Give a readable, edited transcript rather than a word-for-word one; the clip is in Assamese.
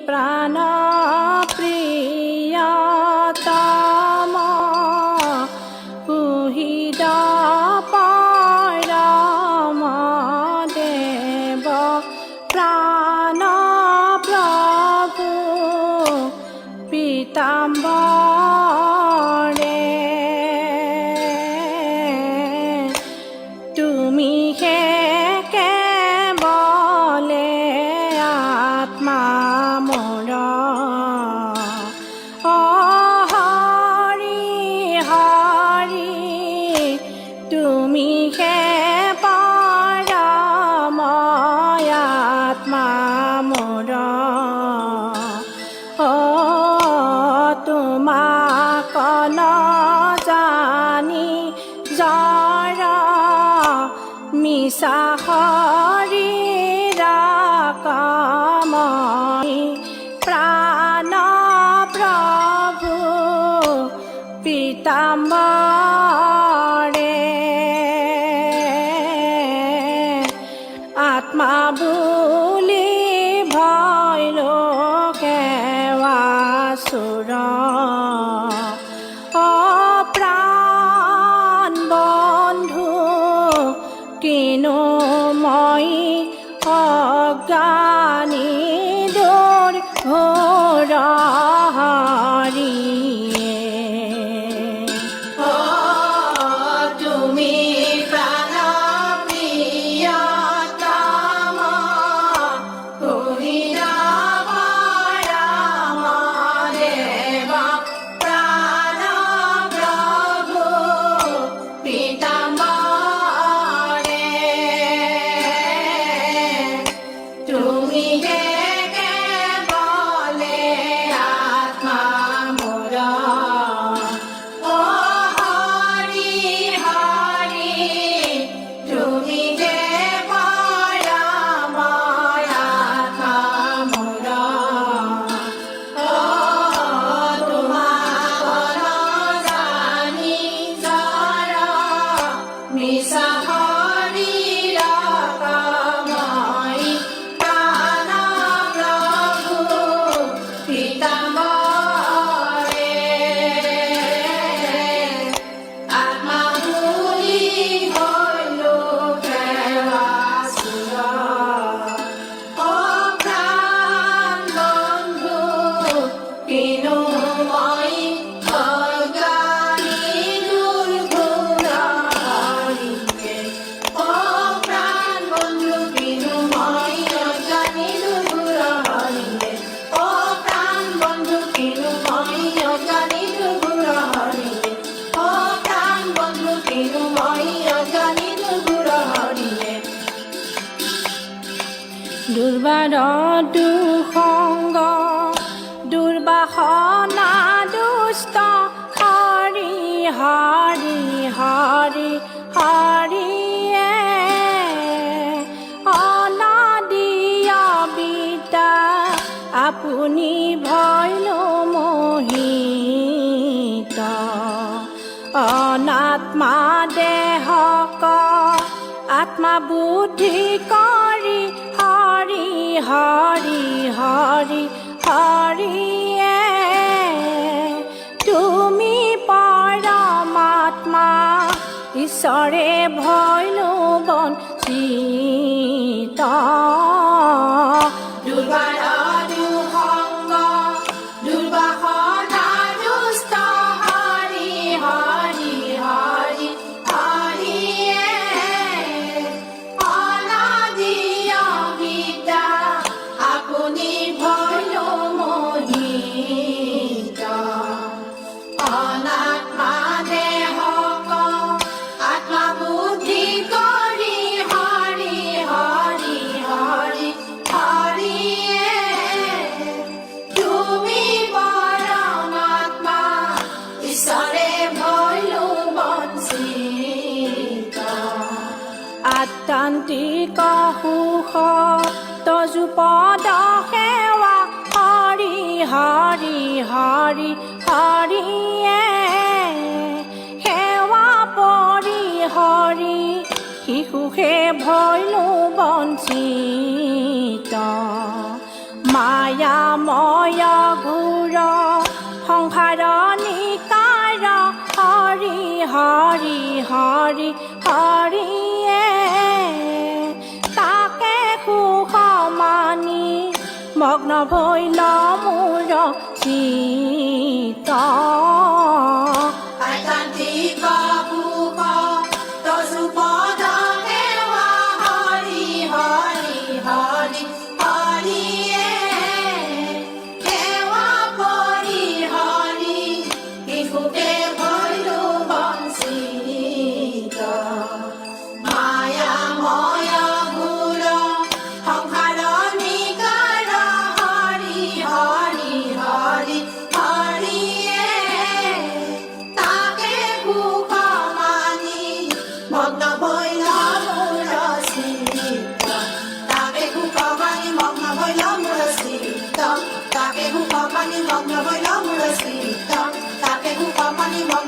প্রাণ প্রিয়তম কুহিদ পরম দেব প্রাণ প্রভু পীতাম্বরে তুমি হে কেবলে আত্মা মোর হরি হরি তুমি হে পরম আত্মা মোর তোমাক ন জানি জাৰ মিছা শৰীৰ কামই প্ৰাণ প্ৰভু পীতাম্বৰে আত্মা বুলি ভয়লো কেৱাসুৰ প্ৰাণ বন্ধু কিনো মই অজ্ঞানী দূৰ ঘোৰ হৰিয়ে তুমি প্ৰাণ প্ৰিয়তম কুহিদ পৰম দেৱ প্ৰাণ প্ৰভু পীতাম্বৰে তুমি হে কেবলে আত্মা মোৰ হৰি হৰি তুমি হে পৰম আত্মা মোৰ তোমাক ন জানি জাৰ মিছা শৰীৰ কামই প্ৰাণ প্ৰভু পীতাম্বৰে আত্মা বুলি ভয়লো কেৱাসুৰ প্ৰাণ বন্ধু কিনো মই অজ্ঞানী দূৰ ঘোৰ হৰিয়ে প্ৰাণ বন্ধু কিনো মই অজ্ঞানী দূৰ ঘোৰ হৰিয়ে প্ৰাণ বন্ধু কিনো মই অজ্ঞানী দূৰ ঘোৰ হৰিয়ে প্ৰাণ বন্ধু কিনো মই অজ্ঞানী দূৰ ঘোৰ হৰিয়ে দুৰ্বাৰ দুসংগ দুৰ্বাসনা দুষ্ট হৰি হৰি হৰি হৰিয়ে অনাদিয়া বিদ্যা আপুনি ভয়লো মোহিত অনাত্মা দেহক আত্মা বুদ্ধি কৰি হৰি হৰি হৰি হৰিয়ে তুমি পৰমাত্মা ঈশ্বৰে ভয়লো বঞ্চিত দুৰ্বাৰ দুসংগ দুৰ্বাসনা দুষ্ট হৰি হৰি হৰি হৰিয়ে অনাদিয়া বিদ্যা আপুনি ভয়লো মোহিত অনাত্মা দেহক আত্মা বুদ্ধি কৰি হৰি হৰি হৰি হৰিয়ে তুমি পৰমাত্মা ঈশ্বৰে ভয়লো বঞ্চিত আত্যান্তিক সুখ তজু পদ সেৱা হৰি হৰি হৰি হৰিয়ে সেৱা পৰি হৰি শিশুহে ভয়লো বঞ্চিত মায়াময় ঘোৰ সংসাৰ নিকাৰ হৰি হৰি হৰি হৰিয়ে তাকে সুখ মানি মগ্ন ভৈল মোৰ চিত্ত আধ্যাত্মিক সুখ তজু পদ সেৱা হৰি হৰি হৰি হৰিয়ে সেৱা কৰি হৰি শিশুকে ভৈলো বঞ্চিত মায়াময় ঘোৰ সংসাৰ নিকাৰ হৰি হৰি হৰি হৰিয়ে তাকে সুখ মানি মগ্ন ভৈল মোৰ চিত্ত তাকে সুখ মানি মগ্ন ভৈল মোৰ চিত্ত তাকে সুখ মানি মগ্ন ভৈল মোৰ চিত্ত তাকে সুখ মানি মগ্ন